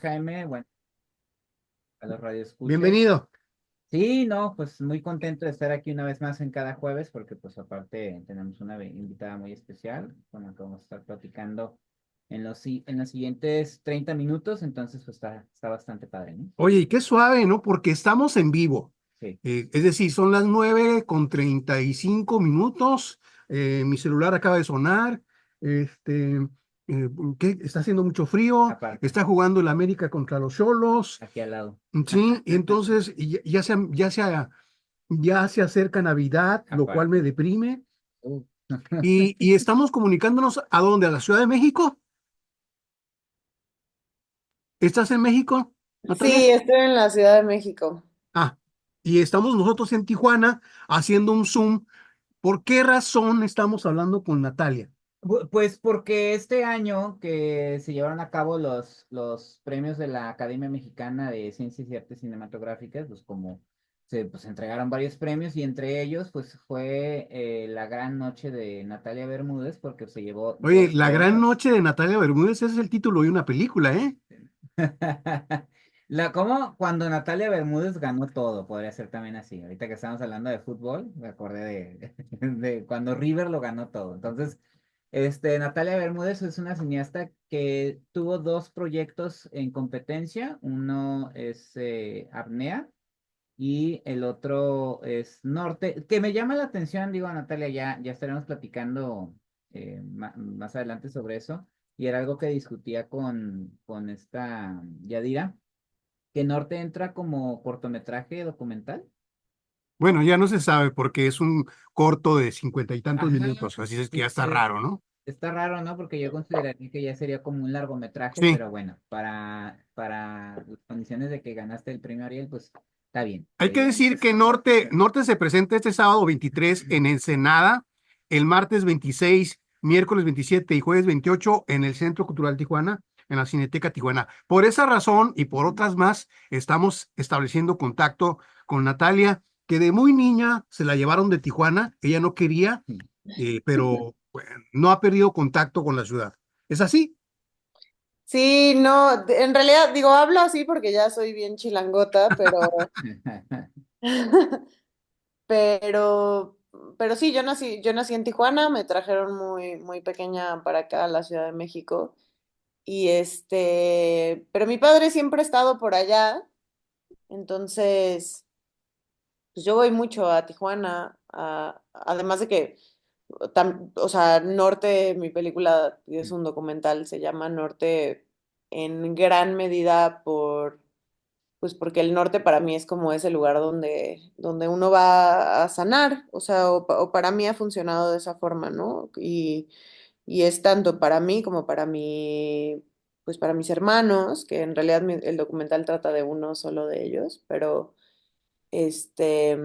Jaime. Bueno, a los radioescuchas. Bienvenido. Sí, no, pues muy contento de estar aquí una vez más en cada jueves, porque pues aparte tenemos una invitada muy especial con la que vamos a estar platicando en los siguientes 30 minutos, entonces pues está bastante padre, ¿no? Oye, y qué suave, ¿no? Porque estamos en vivo. Sí, Es decir, son las 9:35. Mi celular acaba de sonar. Este, ¿Qué? Está haciendo mucho frío. aparte, Está jugando el América contra los Xolos. aquí al lado. Sí, y entonces ya se acerca Navidad, lo cual me Aparte. deprime. Uh. Y estamos comunicándonos ¿a dónde? ¿A la Ciudad de México? ¿Estás en México, Natalia? Sí, estoy en la Ciudad de México. Ah, y estamos nosotros en Tijuana haciendo un Zoom. ¿Por qué razón estamos hablando con Natalia? Pues porque este año que se llevaron a cabo los premios de la Academia Mexicana de Ciencias y Artes Cinematográficas, pues como se pues, entregaron varios premios y entre ellos pues fue la gran noche de Natalia Bermúdez porque se llevó Oye, dos La Gran premios. Noche de Natalia Bermúdez, ese es el título de una película, ¿eh? Como cuando Natalia Bermúdez ganó todo, podría ser también así. Ahorita que estamos hablando de fútbol, me acordé de cuando River lo ganó todo. Entonces, Natalia Bermúdez es una cineasta que tuvo dos proyectos en competencia. Uno es Apnea y el otro es Norte, que me llama la atención, digo, Natalia, ya estaremos platicando más adelante sobre eso. Y era algo que discutía con esta Yadira, que Norte entra como cortometraje documental. Bueno, ya no se sabe porque es un corto de 50 y tantos minutos, Ajá. así es que ya Es- está es- raro, ¿no? Está raro, ¿no? Porque yo consideraría que ya sería como un largometraje, Sí. pero bueno, para las condiciones de que ganaste el premio Ariel, pues está bien. Hay que decir que Norte se presenta este sábado 23 en Ensenada, el martes 26, miércoles 27 y jueves 28 en el Centro Cultural Tijuana, en la Cineteca Tijuana. Por esa razón y por otras más, estamos estableciendo contacto con Natalia, que de muy niña se la llevaron de Tijuana, ella no quería, pero bueno, no ha perdido contacto con la ciudad. ¿Es así? Sí, no, en realidad digo, hablo así porque ya soy bien chilangota, pero, pero sí, yo nací en Tijuana, me trajeron muy, muy pequeña para acá a la Ciudad de México. Y pero mi padre siempre ha estado por allá, entonces, pues yo voy mucho a Tijuana, además de que o sea, Norte, mi película es un documental, se llama Norte en gran medida pues porque el norte para mí es como ese lugar donde uno va a sanar, o sea, o para mí ha funcionado de esa forma, ¿no? Y es tanto para mí como pues para mis hermanos, que en realidad el documental trata de uno solo de ellos, este...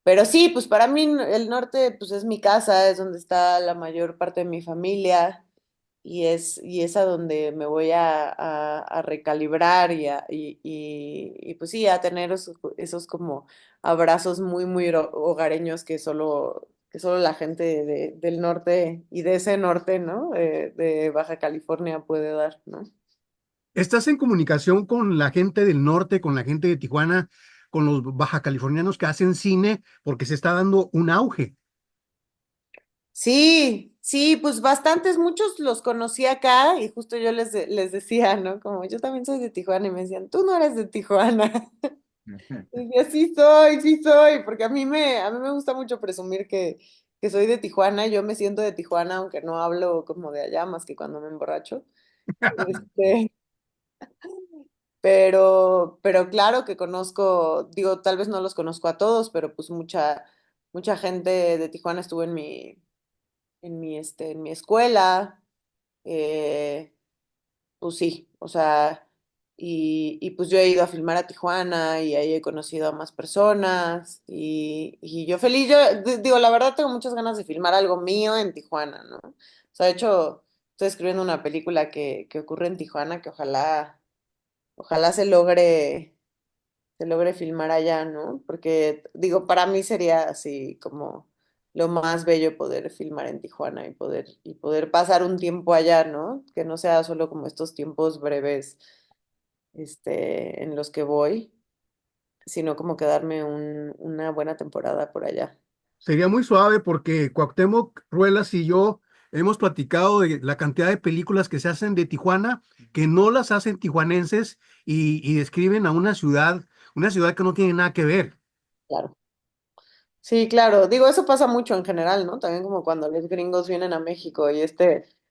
Pero sí, pues para mí el norte pues es mi casa, es donde está la mayor parte de mi familia y es a donde me voy a recalibrar pues sí, a tener esos como abrazos muy, muy hogareños que solo la gente del norte y de ese norte, ¿no? De Baja California puede dar, ¿no? ¿Estás en comunicación con la gente del norte, con la gente de Tijuana, con los baja californianos que hacen cine? Porque se está dando un auge. Sí, sí, pues bastantes, muchos los conocí acá y justo yo les decía, ¿no? Como yo también soy de Tijuana y me decían, tú no eres de Tijuana. Y yo sí soy, porque a mí me gusta mucho presumir que soy de Tijuana, yo me siento de Tijuana, aunque no hablo como de allá, más que cuando me emborracho. Este, pero claro que conozco, digo, tal vez no los conozco a todos, pero pues mucha gente de Tijuana estuvo en mi escuela, eh, pues sí, o sea, y pues yo he ido a filmar a Tijuana y ahí he conocido a más personas y yo feliz, digo, la verdad tengo muchas ganas de filmar algo mío en Tijuana, ¿no? O sea, de hecho, estoy escribiendo una película que ocurre en Tijuana que ojalá se logre filmar allá, ¿no? Porque digo, para mí sería así como lo más bello poder filmar en Tijuana y poder pasar un tiempo allá, ¿no? Que no sea solo como estos tiempos breves en los que voy, sino como quedarme una buena temporada por allá. Sería muy suave porque Cuauhtémoc Ruelas y yo hemos platicado de la cantidad de películas que se hacen de Tijuana, que no las hacen tijuanenses y describen a una ciudad que no tiene nada que ver. Claro. Sí, claro. Digo, eso pasa mucho en general, ¿no? También como cuando los gringos vienen a México y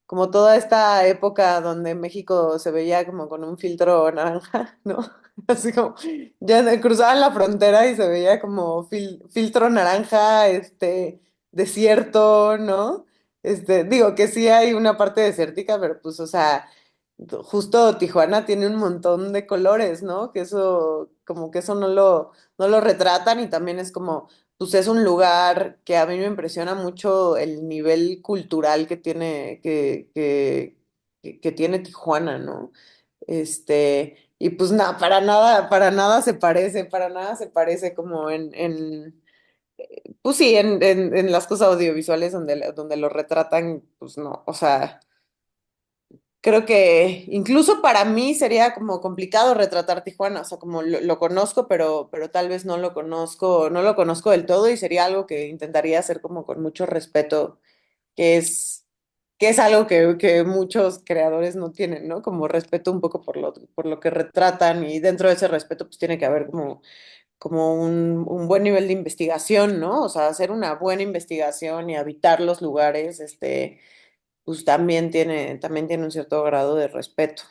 como toda esta época donde México se veía como con un filtro naranja, ¿no? Así como, cruzaban la frontera y se veía como filtro naranja, desierto, ¿no? Digo que sí hay una parte desértica, pero pues, o sea, justo Tijuana tiene un montón de colores, ¿no? Como que eso no lo retratan y también es como pues es un lugar que a mí me impresiona mucho el nivel cultural que tiene Tijuana, ¿no? Y pues nada, para nada se parece como pues sí, en las cosas audiovisuales donde lo retratan, pues no, o sea, creo que incluso para mí sería como complicado retratar Tijuana, o sea, como lo conozco, pero tal vez no lo conozco del todo y sería algo que intentaría hacer como con mucho respeto, que es algo que muchos creadores no tienen, ¿no? Como respeto un poco por lo que retratan y dentro de ese respeto pues tiene que haber como un buen nivel de investigación, ¿no? O sea, hacer una buena investigación y habitar los lugares, pues también tiene un cierto grado de respeto.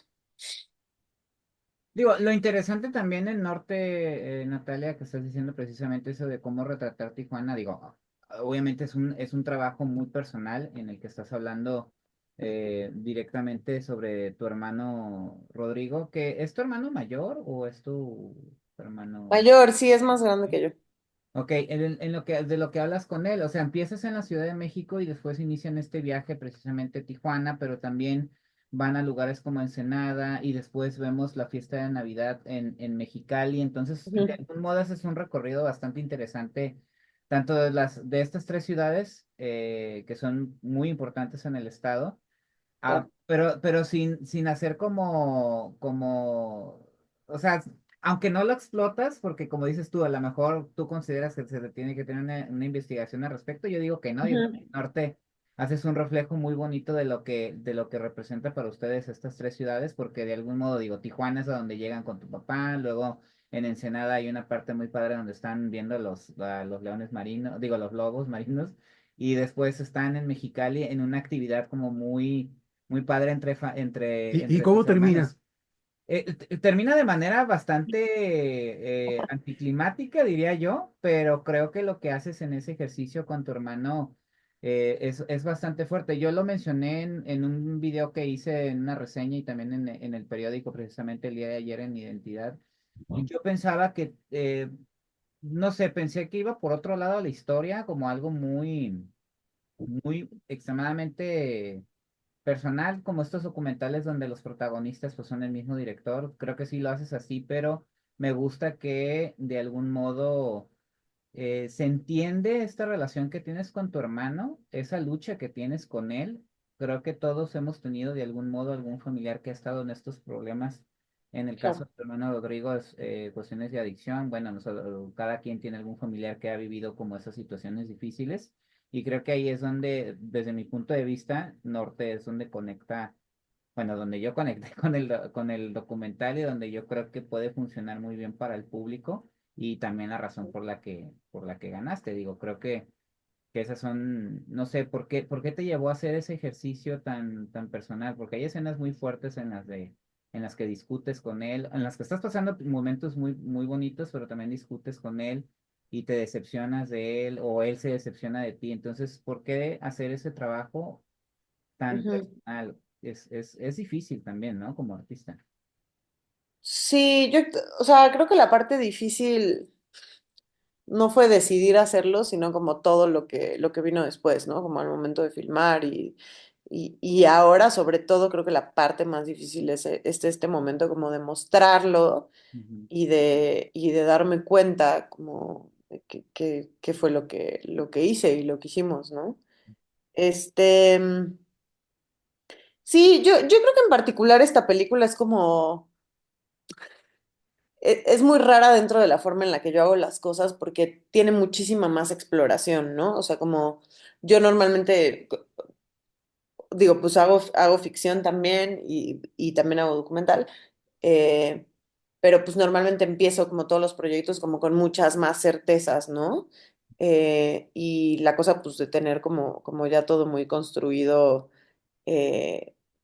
Digo, lo interesante también en Norte, Natalia, que estás diciendo precisamente eso de cómo retratar Tijuana, digo, obviamente es un trabajo muy personal en el que estás hablando directamente sobre tu hermano Rodrigo, que ¿es tu hermano mayor o es tu hermano? Mayor, sí, es más grande que yo. Ok, de lo que hablas con él, o sea, empiezas en la Ciudad de México y después inician este viaje precisamente a Tijuana, pero también van a lugares como Ensenada y después vemos la fiesta de Navidad en Mexicali, entonces de Ujú. algún modo ese es un recorrido bastante interesante, tanto de estas tres ciudades que son muy importantes en el estado. Claro. Pero sin hacer o sea, aunque no lo explotas, porque como dices tú, a lo mejor tú consideras que se tiene que tener una investigación al respecto, yo digo que no, yo creo que Ujú. el norte haces un reflejo muy bonito de lo que representa para ustedes estas tres ciudades, porque de algún modo, digo, Tijuana es a donde llegan con tu papá, luego en Ensenada hay una parte muy padre donde están viendo los leones marinos, digo, los lobos marinos, y después están en Mexicali en una actividad como muy padre entre, ¿Y entre cómo tus termina? hermanos. Termina de manera bastante anticlimática, diría yo, pero creo que lo que haces en ese ejercicio con tu hermano es bastante fuerte. Yo lo mencioné en un video que hice en una reseña y también en el periódico precisamente el día de ayer en Identidad. Y yo pensaba que, no sé, pensé que iba por otro lado la historia como algo muy extremadamente personal, como estos documentales donde los protagonistas pues son el mismo director. Creo que sí lo haces así, pero me gusta que de algún modo se entiende esta relación que tienes con tu hermano, esa lucha que tienes con él. Creo que todos hemos tenido de algún modo algún familiar que ha estado en estos problemas. En el caso Claro. de tu hermano Rodrigo, es cuestiones de adicción. Bueno, cada quien tiene algún familiar que ha vivido como esas situaciones difíciles. Y creo que ahí es donde, desde mi punto de vista, Norte es donde conecta, bueno, donde yo conecté con el documental y donde yo creo que puede funcionar muy bien para el público y también la razón por la que ganaste. Digo, creo que esas son, no sé, ¿por qué te llevó a hacer ese ejercicio tan personal? Porque hay escenas muy fuertes en las que discutes con él, en las que estás pasando momentos muy, muy bonitos, pero también discutes con él y te decepcionas de él o él se decepciona de ti. Entonces, ¿por qué hacer ese trabajo tan Ujú. personal? Es difícil también, ¿no? Como artista. Sí, o sea, creo que la parte difícil no fue decidir hacerlo, sino como todo lo que vino después, ¿no? Como al momento de filmar y ahora, sobre todo, creo que la parte más difícil es este momento como de mostrarlo Ujú. y de darme cuenta como de qué fue lo que hice y lo que hicimos, ¿no? Este, sí, yo creo que en particular esta película es como es muy rara dentro de la forma en la que yo hago las cosas porque tiene muchísima más exploración, ¿no? O sea, como yo normalmente digo, pues hago ficción también y también hago documental, eh, pero pues normalmente empiezo como todos los proyectos como con muchas más certezas, ¿no? Y la cosa pues de tener como ya todo muy construido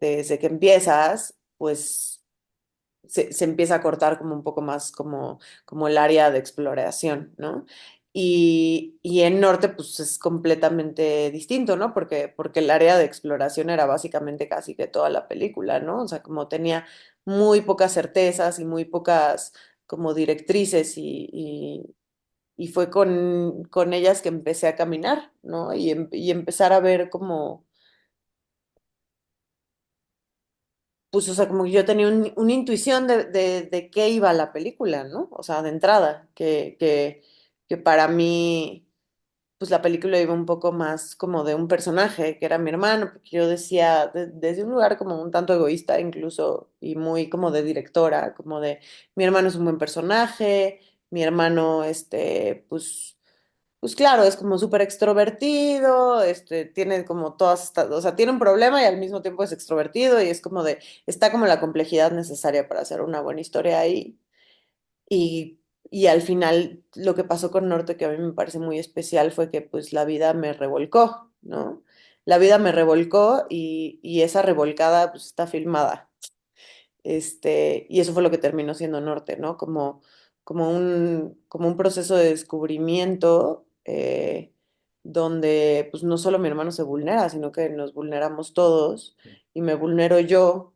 desde que empiezas, pues se empieza a cortar como un poco más como el área de exploración, ¿no? Y en Norte, pues es completamente distinto, ¿no? Porque el área de exploración era básicamente casi que toda la película, ¿no? O sea, como tenía muy pocas certezas y muy pocas como directrices y fue con ellas que empecé a caminar, ¿no? Y empezar a ver como pues, o sea, como que yo tenía una intuición de qué iba la película, ¿no? O sea, de entrada, que para mí, pues la película iba un poco más como de un personaje, que era mi hermano, porque yo decía, desde un lugar como un tanto egoísta incluso, y muy como de directora, como de, mi hermano es un buen personaje, mi hermano, pues claro, es como súper extrovertido, tiene como todas estas, o sea, tiene un problema y al mismo tiempo es extrovertido y es como de, está como la complejidad necesaria para hacer una buena historia ahí. Y, y al final lo que pasó con Norte, que a mí me parece muy especial, fue que pues la vida me revolcó, ¿no? La vida me revolcó y esa revolcada pues está filmada. Y eso fue lo que terminó siendo Norte, ¿no? Como un proceso de descubrimiento donde pues no solo mi hermano se vulnera, sino que nos vulneramos todos y me vulnero yo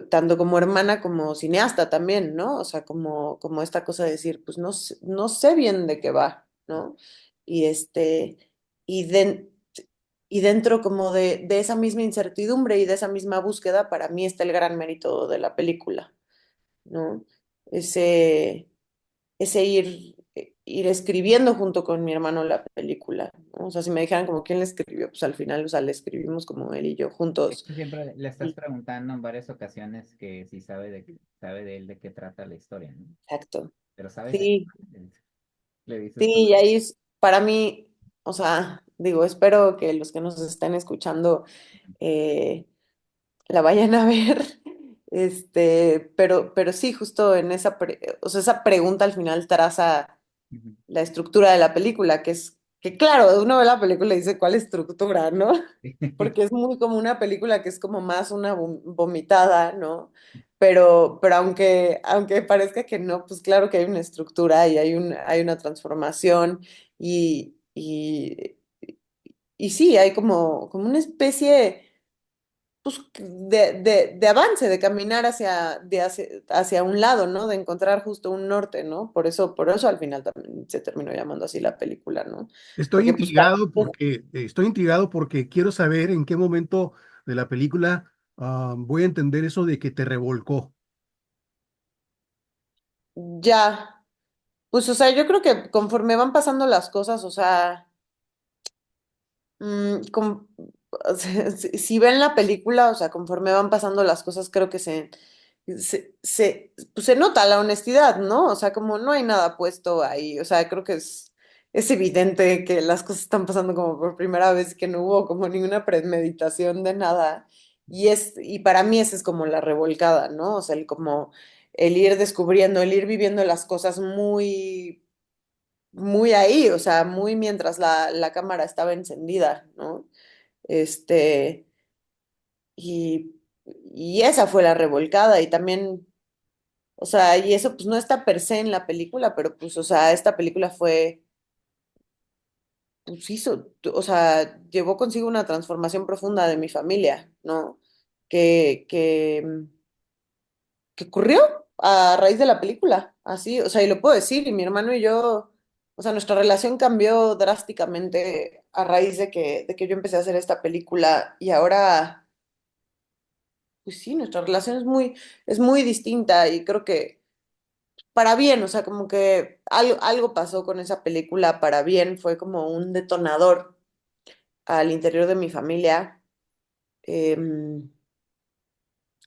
tanto como hermana como cineasta también, ¿no? O sea, como esta cosa de decir, pues no sé bien de qué va, ¿no? Y y, den- y dentro como de esa misma incertidumbre y de esa misma búsqueda, para mí está el gran mérito de la película, ¿no? Ese, ese ir escribiendo junto con mi hermano la película, ¿no? O sea, si me dijeran como quién la escribió, pues al final, o sea, la escribimos como él y yo Es juntos. que siempre le estás Y- preguntando en varias ocasiones que si sabe de él de qué trata la historia, ¿no? Exacto. Pero sabes de qué, Sí, le dices tú. sí, y ahí para mí, o sea, digo, espero que los que nos estén escuchando eh, la vayan a ver, pero sí, justo en o sea, esa pregunta al final traza Ujú. la estructura de la película, que claro, uno ve la película y dice, ¿cuál estructura, no? Porque es muy como una película que es como más una vomitada, ¿no? Pero aunque parezca que no, pues claro que hay una estructura y hay una transformación y sí, hay como una especie pues, de avance, de caminar hacia un lado, ¿no? De encontrar justo un norte, ¿no? Por eso al final también se terminó llamando así la película, ¿no? Porque pues para Estoy intrigado porque quiero saber en qué momento de la película voy a entender eso de que te revolcó. ya, pues o sea, yo creo que conforme van pasando las cosas, o sea, Mm, com- o sea, si ven la película, o sea, conforme van pasando las cosas, creo que pues se nota la honestidad, ¿no? O sea, como no hay nada puesto ahí, o sea, creo que es evidente que las cosas están pasando como por primera vez, que no hubo como ninguna premeditación de nada, y para mí esa es como la revolcada, ¿no? O sea, como el ir descubriendo, el ir viviendo las cosas muy muy ahí, o sea, muy mientras la cámara estaba encendida, ¿no? Este, y, y esa fue la revolcada y también, o sea, y eso pues no está per se en la película, pero pues, o sea, esta película pues o sea, llevó consigo una transformación profunda de mi familia, ¿no? Que ocurrió a raíz de la película, así, o sea, y lo puedo decir, y mi hermano y yo, o sea, nuestra relación cambió drásticamente a raíz de que yo empecé a hacer esta película y ahora, pues sí, nuestra relación es muy distinta y creo que para bien, o sea, como que algo pasó con esa película para bien, fue como un detonador al interior de mi familia. em,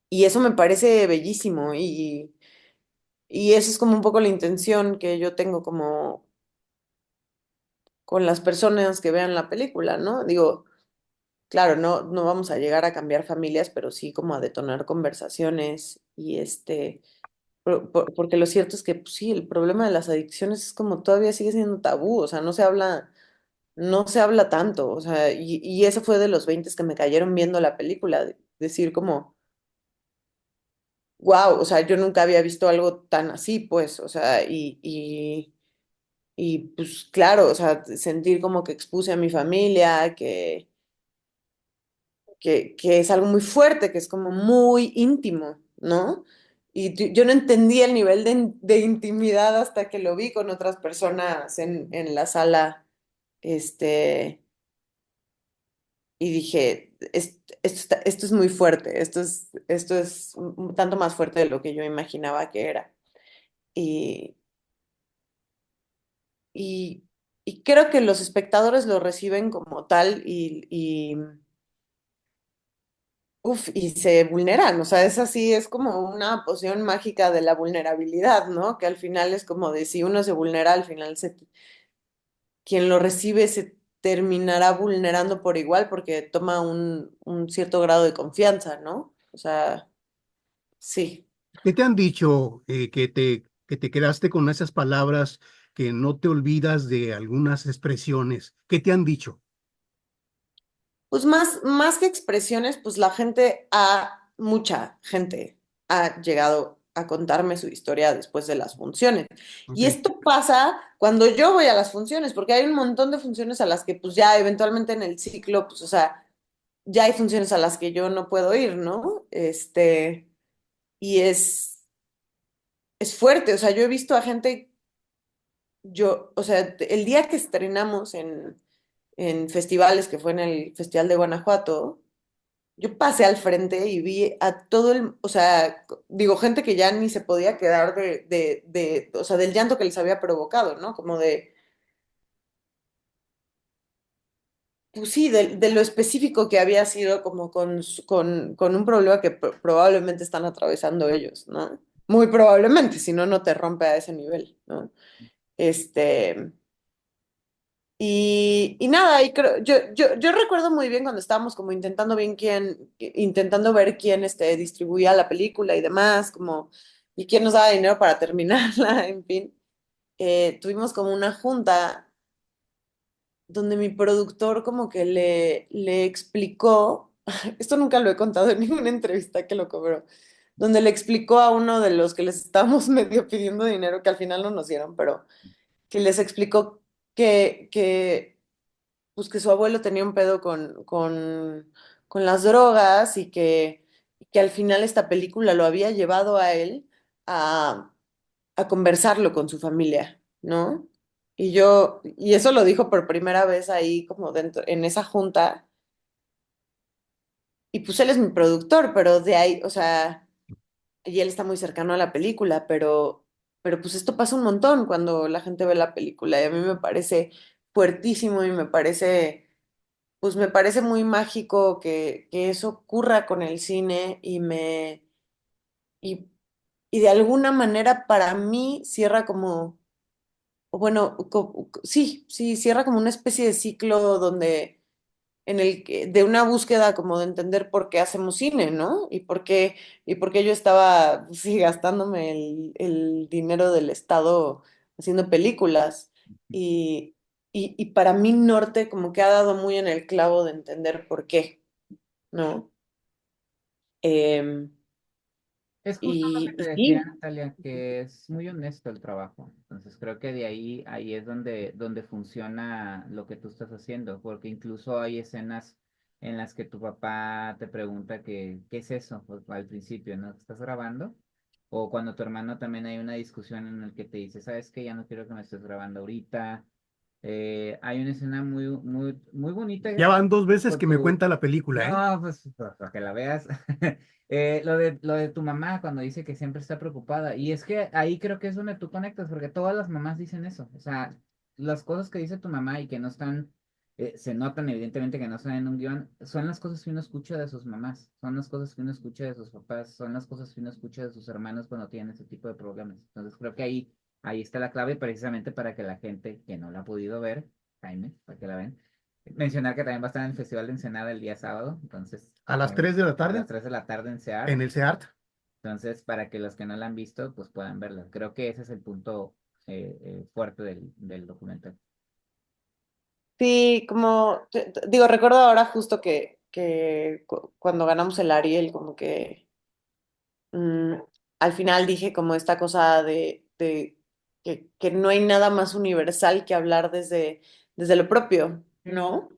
y eso me parece bellísimo Y esa es como un poco la intención que yo tengo como con las personas que vean la película, ¿no? Digo, claro, no vamos a llegar a cambiar familias, pero sí como a detonar conversaciones y porque lo cierto es que pues, sí, el problema de las adicciones es como todavía sigue siendo tabú, o sea, no se habla tanto, o sea, y eso fue de los 20 que me cayeron viendo la película, decir como, wow, o sea, yo nunca había visto algo tan así, pues, o sea, y pues claro, o sea, sentir como que expuse a mi familia, que es algo muy fuerte, que es como muy íntimo, ¿no? Y yo no entendía el nivel de intimidad hasta que lo vi con otras personas en la sala, este, y dije, esto es muy fuerte, esto es un tanto más fuerte de lo que yo imaginaba que era. Y, y, y creo que los espectadores lo reciben como tal y se vulneran, o sea, es así, es como una poción mágica de la vulnerabilidad, ¿no? Que al final es como de si uno se vulnera, al final quien lo recibe se terminará vulnerando por igual porque toma un cierto grado de confianza, ¿no? O sea, sí. ¿Qué te han dicho que te quedaste con esas palabras, que no te olvidas de algunas expresiones? ¿Qué te han dicho? Pues más que expresiones, pues mucha gente ha llegado a contarme su historia después de las funciones. Ok. Y esto pasa cuando yo voy a las funciones, porque hay un montón de funciones a las que pues ya eventualmente en el ciclo, pues o sea, ya hay funciones a las que yo no puedo ir, ¿no? Y es fuerte, o sea, yo he visto a gente, o sea, el día que estrenamos en festivales, que fue en el Festival de Guanajuato, yo pasé al frente y vi a o sea, digo, gente que ya ni se podía quedar o sea, del llanto que les había provocado, ¿no? Como pues sí, de lo específico que había sido como con un problema que probablemente están atravesando ellos, ¿no? Muy probablemente, si no, no te rompe a ese nivel, ¿no? Este, y nada, yo recuerdo muy bien cuando estábamos como intentando ver quién distribuía la película y demás, como, y quién nos daba dinero para terminarla, en fin. Tuvimos como una junta donde mi productor como que le explicó, esto nunca lo he contado en ninguna entrevista que lo cobró, donde le explicó a uno de los que les estábamos medio pidiendo dinero, que al final no nos dieron, pero que les explicó pues que su abuelo tenía un pedo con las drogas y que al final esta película lo había llevado a él a, a conversarlo con su familia, ¿no? Y eso lo dijo por primera vez ahí como dentro, en esa junta, y pues él es mi productor, pero de ahí, o sea, y él está muy cercano a la película, pero pues esto pasa un montón cuando la gente ve la película y a mí me parece fuertísimo y me parece muy mágico que eso ocurra con el cine y, y de alguna manera para mí cierra como, o bueno, sí, sí, cierra como una especie de ciclo de una búsqueda como de entender por qué hacemos cine, ¿no? Y por qué yo estaba, sí, gastándome el dinero del Estado haciendo películas. Y, y para mí Norte como que ha dado muy en el clavo de entender por qué, ¿no? Em, Es justo lo que y, te y decía, sí, Natalia, que es muy honesto el trabajo. Entonces creo que ahí es donde funciona lo que tú estás haciendo, porque incluso hay escenas en las que tu papá te pregunta qué es eso, pues, al principio, ¿no? ¿Estás grabando? O cuando tu hermano también hay una discusión en la que te dice, ¿sabes qué? Ya no quiero que me estés grabando ahorita. Hay una escena muy, muy, muy bonita Ya van dos veces con que me tu... cuenta la película, ¿eh? No, pues para que la veas. Lo de tu mamá cuando dice que siempre está preocupada. Y es que ahí creo que es donde tú conectas, porque todas las mamás dicen eso. O sea, las cosas que dice tu mamá y que no están se notan evidentemente que no son en un guión, son las cosas que uno escucha de sus mamás, son las cosas que uno escucha de sus papás, son las cosas que uno escucha de sus hermanos cuando tienen ese tipo de problemas. Entonces creo que ahí está la clave precisamente para que la gente que no la ha podido ver, Jaime, para que la ven, mencionar que también va a estar en el Festival de Ensenada el día sábado, entonces A las 3 de la a las tarde 3 de la tarde en SEAR, en el CEART. entonces para que los que no la han visto pues puedan verla. Creo que ese es el punto fuerte del documental. Sí, como, digo, recuerdo ahora justo que cuando ganamos el Ariel, como que mm, al final dije como esta cosa de que no hay nada más universal que hablar desde lo propio, ¿no?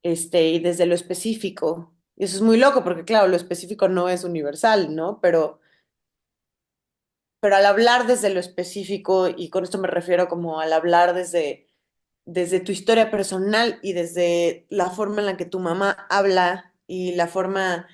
Y desde lo específico. Y eso es muy loco porque, claro, lo específico no es universal, ¿no? Pero al hablar desde lo específico, y con esto me refiero como al hablar desde tu historia personal y desde la forma en la que tu mamá habla y la forma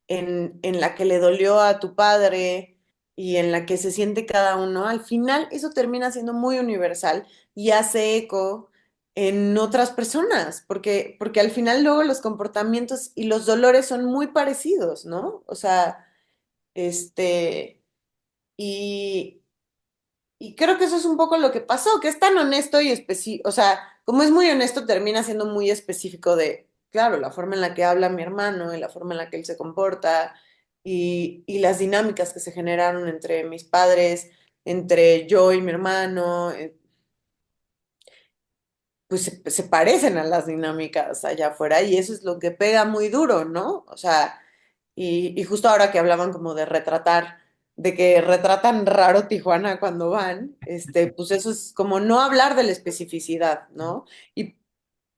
en la que le dolió a tu padre y en la que se siente cada uno, al final eso termina siendo muy universal y hace eco en otras personas, porque al final luego los comportamientos y los dolores son muy parecidos, ¿no? O sea, este, y, y creo que eso es un poco lo que pasó, que es tan honesto y específico, o sea, como es muy honesto, termina siendo muy específico de, claro, la forma en la que habla mi hermano y la forma en la que él se comporta y las dinámicas que se generaron entre mis padres, entre yo y mi hermano, pues se parecen a las dinámicas allá afuera y eso es lo que pega muy duro, ¿no? O sea, y justo ahora que hablaban como de retratar, de que retratan raro Tijuana cuando van, pues eso es como no hablar de la especificidad, ¿no? Y,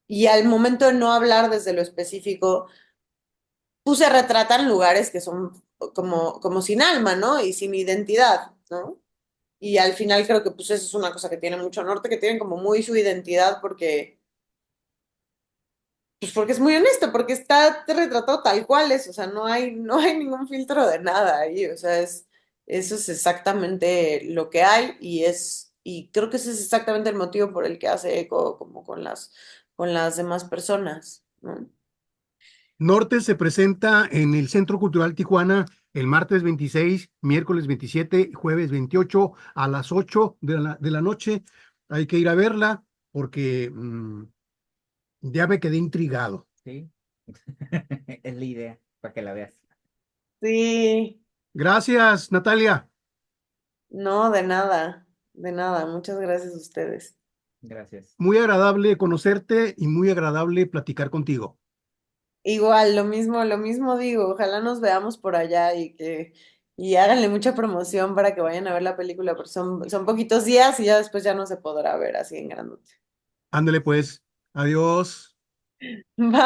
y al momento de no hablar desde lo específico, pues se retratan lugares que son como sin alma, ¿no? Y sin identidad, ¿no? Y al final creo que pues eso es una cosa que tiene mucho norte, que tienen como muy su identidad porque pues porque es muy honesto, porque está retratado tal cual es, o sea, no hay ningún filtro de nada ahí, o sea, eso es exactamente lo que hay y creo que ese es exactamente el motivo por el que hace eco como con las demás personas, ¿no? Norte se presenta en el Centro Cultural Tijuana el martes 26, miércoles 27, jueves 28 a las 8 de la noche. Hay que ir a verla porque ya me quedé intrigado. ¿Sí? Es la idea, para que la veas. Sí, Gracias, Natalia. no, de nada, muchas gracias a ustedes. Gracias. Muy agradable conocerte y muy agradable platicar contigo. Igual, lo mismo digo, ojalá nos veamos por allá y háganle mucha promoción para que vayan a ver la película, porque son poquitos días y ya después ya no se podrá ver así en grandote. Ándale pues. Adiós. Bye.